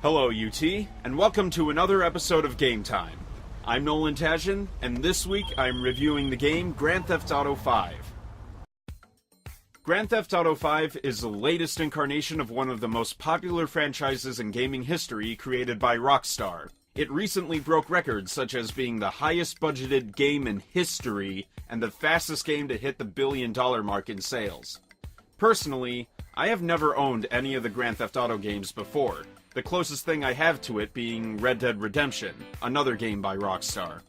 Hello, UT, and welcome to another episode of Game Time. I'm Nolan Tashin, and this week I'm reviewing the game Grand Theft Auto V. Grand Theft Auto V is the latest incarnation of one of the most popular franchises in gaming history created by Rockstar. It recently broke records such as being the highest budgeted game in history and the fastest game to hit the $1 billion mark in sales. Personally, I have never owned any of the Grand Theft Auto games before, the closest thing I have to it being Red Dead Redemption, another game by Rockstar.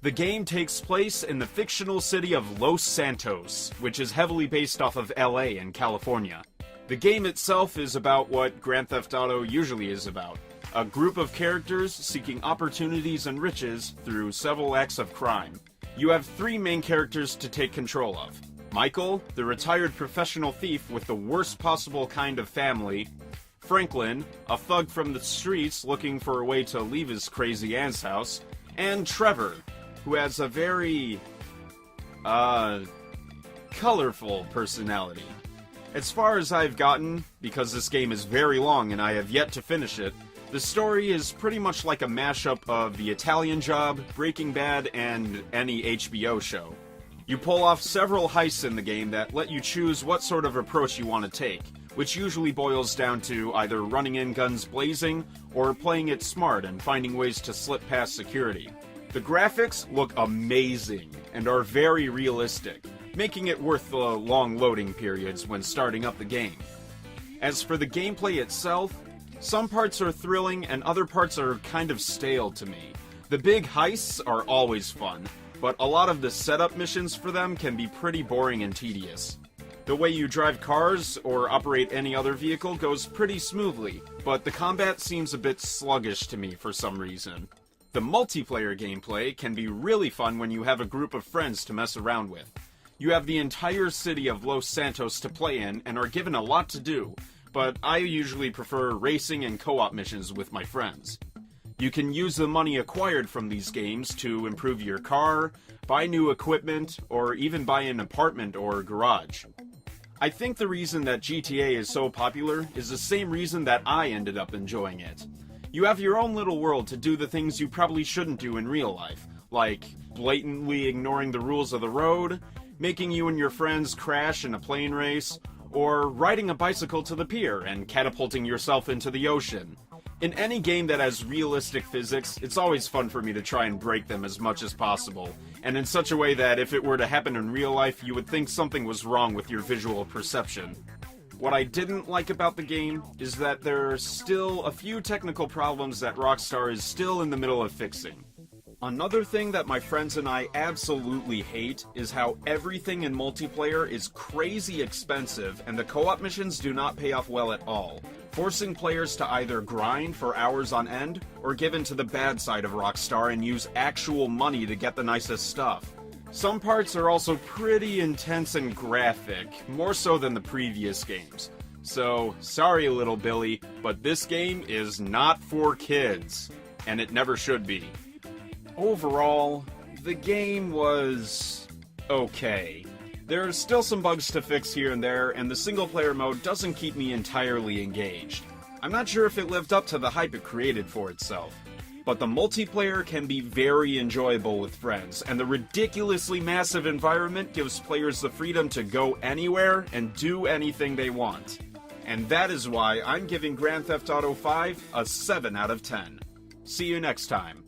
The game takes place in the fictional city of Los Santos, which is heavily based off of LA in California. The game itself is about what Grand Theft Auto usually is about, a group of characters seeking opportunities and riches through several acts of crime. You have three main characters to take control of. Michael, the retired professional thief with the worst possible kind of family, Franklin, a thug from the streets looking for a way to leave his crazy aunt's house, and Trevor, who has a very, colorful personality. As far as I've gotten, because this game is very long and I have yet to finish it, the story is pretty much like a mashup of The Italian Job, Breaking Bad, and any HBO show. You pull off several heists in the game that let you choose what sort of approach you want to take, which usually boils down to either running in guns blazing or playing it smart and finding ways to slip past security. The graphics look amazing and are very realistic, making it worth the long loading periods when starting up the game. As for the gameplay itself, some parts are thrilling and other parts are kind of stale to me. The big heists are always fun, but a lot of the setup missions for them can be pretty boring and tedious. The way you drive cars or operate any other vehicle goes pretty smoothly, but the combat seems a bit sluggish to me for some reason. The multiplayer gameplay can be really fun when you have a group of friends to mess around with. You have the entire city of Los Santos to play in and are given a lot to do, but I usually prefer racing and co-op missions with my friends. You can use the money acquired from these games to improve your car, buy new equipment, or even buy an apartment or garage. I think the reason that GTA is so popular is the same reason that I ended up enjoying it. You have your own little world to do the things you probably shouldn't do in real life, like blatantly ignoring the rules of the road, making you and your friends crash in a plane race, or riding a bicycle to the pier and catapulting yourself into the ocean. In any game that has realistic physics, it's always fun for me to try and break them as much as possible, and in such a way that if it were to happen in real life, you would think something was wrong with your visual perception. What I didn't like about the game is that there are still a few technical problems that Rockstar is still in the middle of fixing. Another thing that my friends and I absolutely hate is how everything in multiplayer is crazy expensive and the co-op missions do not pay off well at all, forcing players to either grind for hours on end or give in to the bad side of Rockstar and use actual money to get the nicest stuff. Some parts are also pretty intense and graphic, more so than the previous games. So, sorry little Billy, but this game is not for kids, and it never should be. Overall, the game was okay. There are still some bugs to fix here and there, and the single-player mode doesn't keep me entirely engaged. I'm not sure if it lived up to the hype it created for itself. But the multiplayer can be very enjoyable with friends, and the ridiculously massive environment gives players the freedom to go anywhere and do anything they want. And that is why I'm giving Grand Theft Auto V a 7 out of 10. See you next time.